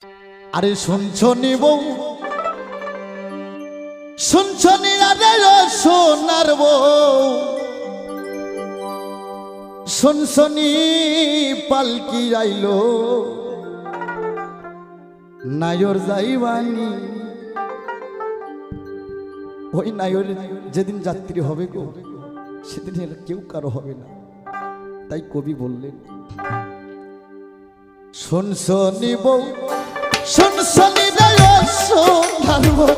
আরে শুনছনি বউ শুনছনি আরে সোনার বউ শুনছনি পালকি আইলো নায়র যাইবানি ওই নায়র যেদিন যাত্রী হবে গো সেদিন কেউ কারো হবে না। তাই কবি বললেন শুনছনি বউ শুনছনি রে সোনার বউ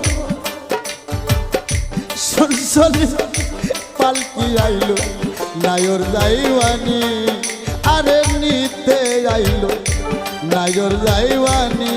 শুনছনি পালকি আইলো নায়র যাইবানি আরে নিতে আইলো নায়র যাইবানি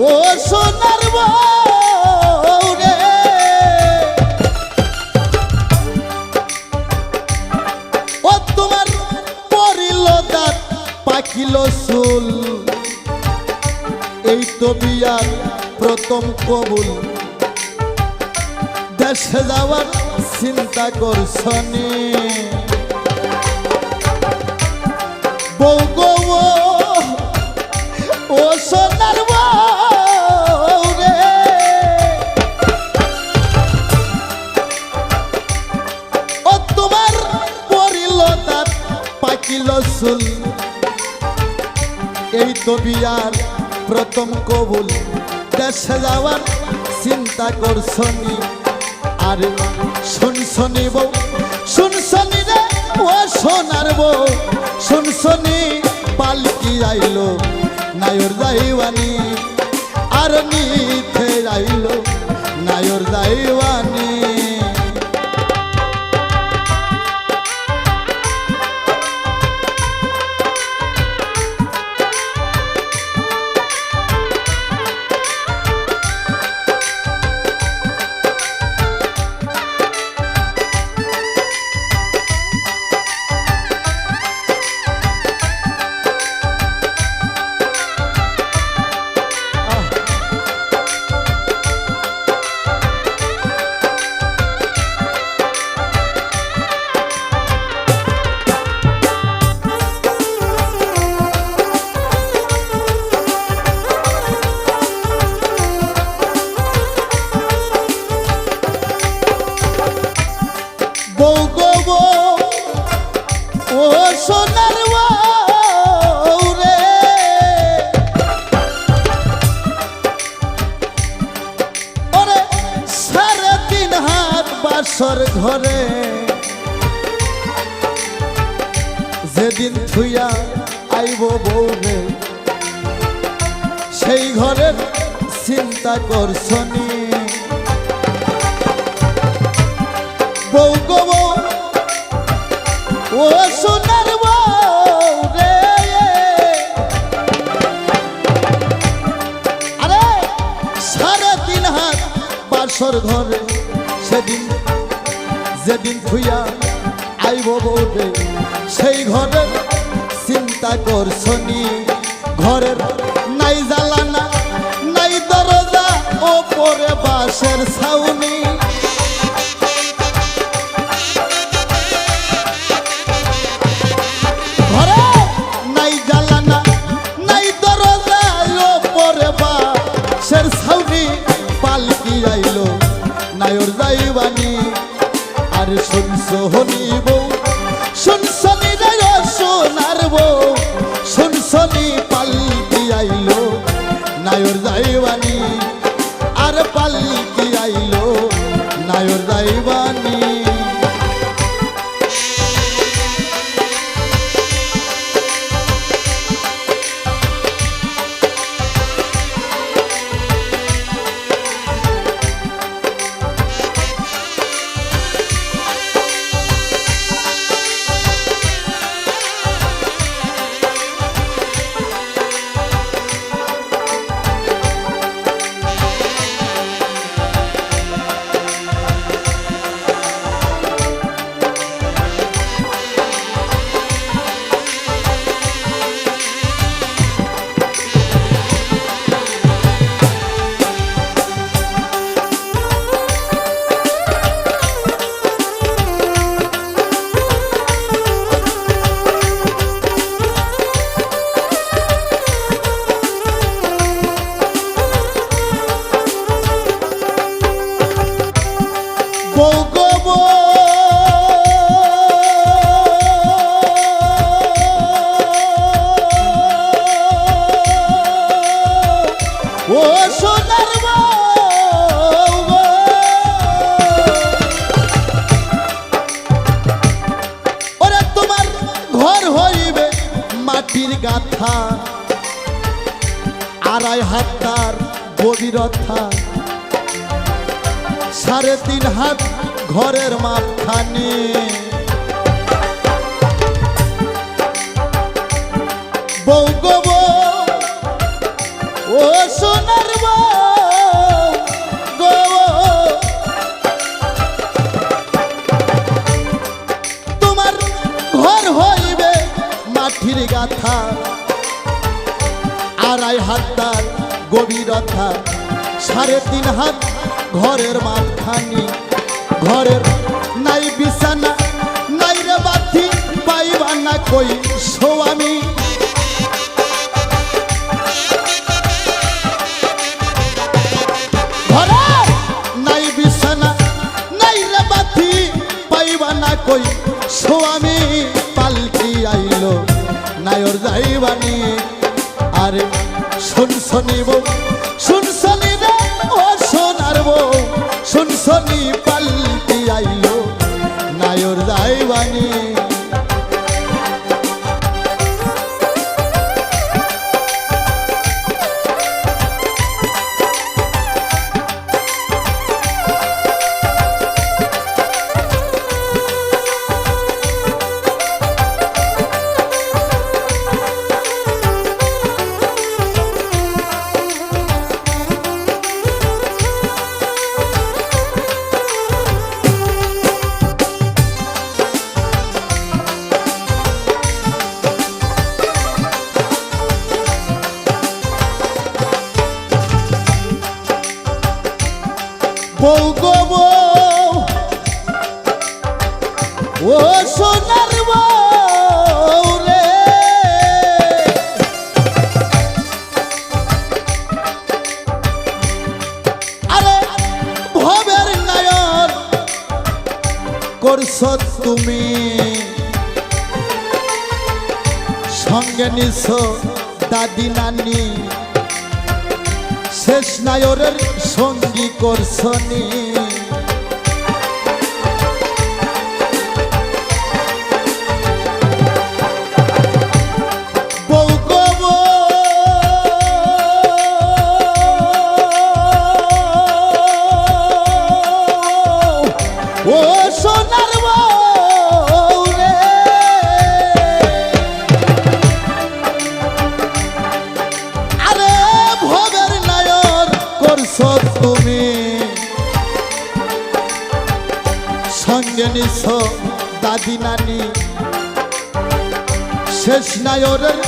ও সোনার বউ রে ও তোমার পরিল দাঁত পাকিল চুল এই তো বিয়ার প্রথম কবুল দেশে যাওয়ার চিন্তা করছনি বউ গো ও সোনার বউ রে ও তোমার পরিল দাঁত পাকিল চুল এই তো বিয়ার প্রথম কবুল দেশে যাওয়ার চিন্তা করছনি আরে শুনছনি বউ শুনছনি রে ও সোনার বউ শুনছনি পালকি আইলো নায়র যাইবানি আর নিতে আইলো নায়র যাইবানি বউ গো বউ ও সোনার বউ রে ওরে 3.5 হাত বাসর ঘরে যেদিন থুইয়া আইব বউ রে সেই ঘরের চিন্তা করছনি বউ গো বউ ও সোনার বউ রে আরে 3.5 হাত বাসর ঘরে সেদিন যেদিন থুইয়া আইব বউ রে সেই ঘরের চিন্তা করছনি ঘরের নাই জ্বালানা নাই দরজা ওপরে বাঁশের ছাউনি পালকি আইলো নায়র যাইবানি আর শুনছনি বউ শুনছনি রে সোনার বউ শুনছনি পালকি আইলো নায়র যাইবানি আর পালকি আইলো নায়র যাইবানি সোনার বউ গো, ওরে তোমার ঘর হইবে মাটির গাথা, 2.5 হাত তার গভীরতা, 3.5 হাত ঘরের মাপখানি। বউ গো বউ, ও সোনার বউ গো, তোমার ঘর হইবে মাটির গাথা, 2.5 হাত তার গভীরতা, 3.5 হাত ঘরের মাপখানি। ঘরের নাই বিছানা নাই রে বাতি, পাইবা না কই স্বামী। ঘরের নাই বিছানা নাই রে বাতি, পাইবা না কই স্বামী। পালকি আইলো নায়র যাইবানি, আরে শুনছনি বউ শুনছনি রে ও সোনার বউ, শুনছনি পালকি আইলো নায়র যাইবানি। বউ গো বউ, ও সোনার বউ রে, আরে ভবের নায়র করছ তুমি, সঙ্গে নিছ দাদি নানি, শেষ নায়রের সঙ্গী করছনি। বউ গো বউ, ও সোনার বউ রে, আরে ভবের নায়র করছ তুমি, সঙ্গে নিছ দাদি নানি, শেষ নায়রের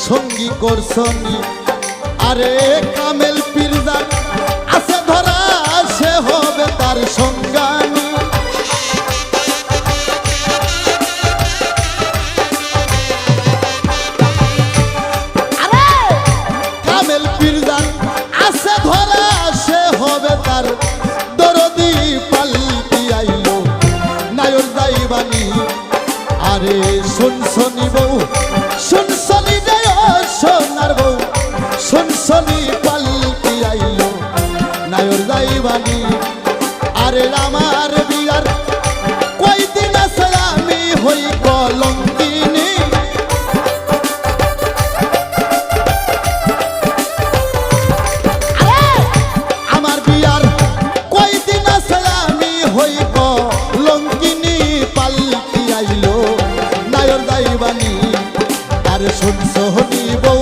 সঙ্গী করছনি। আরে কামেল পীরজান আছে ধরা, সে হবে তার সঙ্গানি। আরে কামেল পীরজান আছে ধরা, সে হবে তার দরদি। পালকি আইলো নায়র যাইবানি, আরে শুনছনি বউ শুনছনি রে ও সোনার বউ, শুনছনি পালকি আইলো নায়র যাইবানি। আরে আমার বিয়ার কয়দিন আছে আমি হই কলঙ্কিনী। আমার বিয়ার কয়দিন আছে আমি হই কলঙ্কিনী। পালকি আইলো নায়র যাইবানি, আরে শুনছনি বউ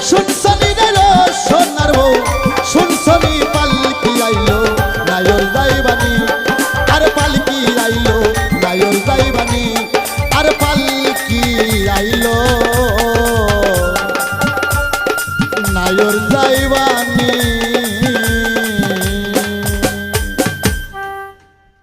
শুনছনি রে সোনার বউ, শুনছনি পালকি আইলো নায়র যাইবানি। আর পালকি আইলো নায়র যাইবানি, আর পালকি আইলো।